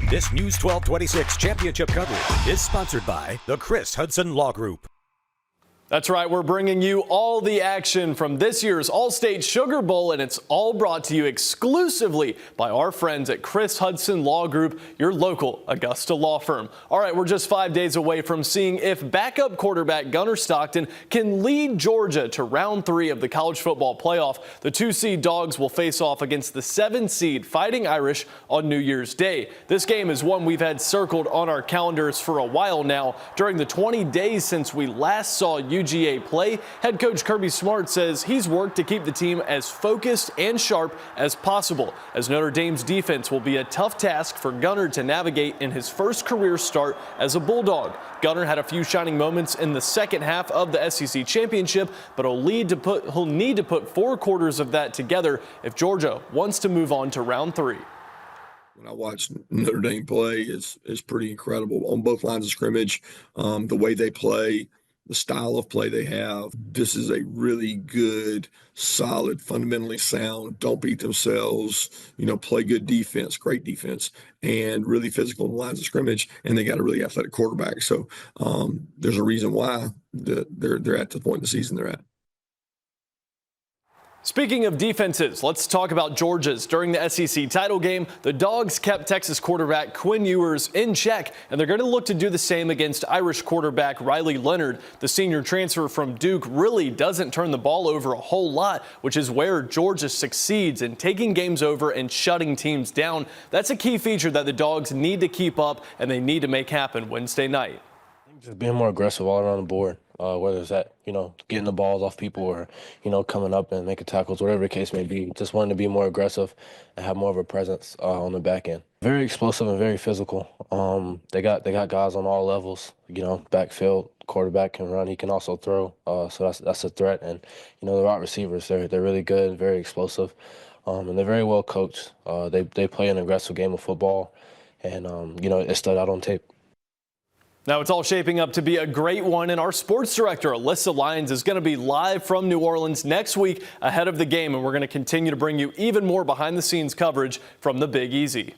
This News 1226 championship coverage is sponsored by the Chris Hudson Law Group. That's right, we're bringing you all the action from this year's All-State Sugar Bowl, and it's all brought to you exclusively by our friends at Chris Hudson Law Group, your local Augusta law firm. All right, we're just 5 days away from seeing if backup quarterback Gunnar Stockton can lead Georgia to round 3 of the college football playoff. The 2-seed Dogs will face off against the 7-seed Fighting Irish on New Year's Day. This game is one we've had circled on our calendars for a while now. During the 20 days since we last saw UGA play, head coach Kirby Smart says he's worked to keep the team as focused and sharp as possible, as Notre Dame's defense will be a tough task for Gunnar to navigate in his first career start as a Bulldog. Gunnar had a few shining moments in the second half of the SEC championship, but he'll need to put 4 quarters of that together if Georgia wants to move on to round 3. When I watch Notre Dame play, is pretty incredible on both lines of scrimmage. The way they play, the style of play they have. This is a really good, solid, fundamentally sound, don't beat themselves, play good defense, great defense, and really physical in the lines of scrimmage. And they got a really athletic quarterback. So there's a reason why they're at the point in the season they're at. Speaking of defenses, let's talk about Georgia's. During the SEC title game, the Dogs kept Texas quarterback Quinn Ewers in check, and they're going to look to do the same against Irish quarterback Riley Leonard. The senior transfer from Duke really doesn't turn the ball over a whole lot, which is where Georgia succeeds in taking games over and shutting teams down. That's a key feature that the Dogs need to keep up, and they need to make happen Wednesday night. Just being more aggressive all around the board, whether it's that, getting the balls off people or, coming up and making tackles, whatever the case may be. Just wanting to be more aggressive and have more of a presence on the back end. Very explosive and very physical. They got guys on all levels, backfield, quarterback can run, he can also throw. So that's a threat. And, the wide receivers, they're really good, very explosive, and they're very well coached. They play an aggressive game of football, and, it stood out on tape. Now it's all shaping up to be a great one, and our sports director, Alyssa Lyons, is going to be live from New Orleans next week ahead of the game, and we're going to continue to bring you even more behind-the-scenes coverage from the Big Easy.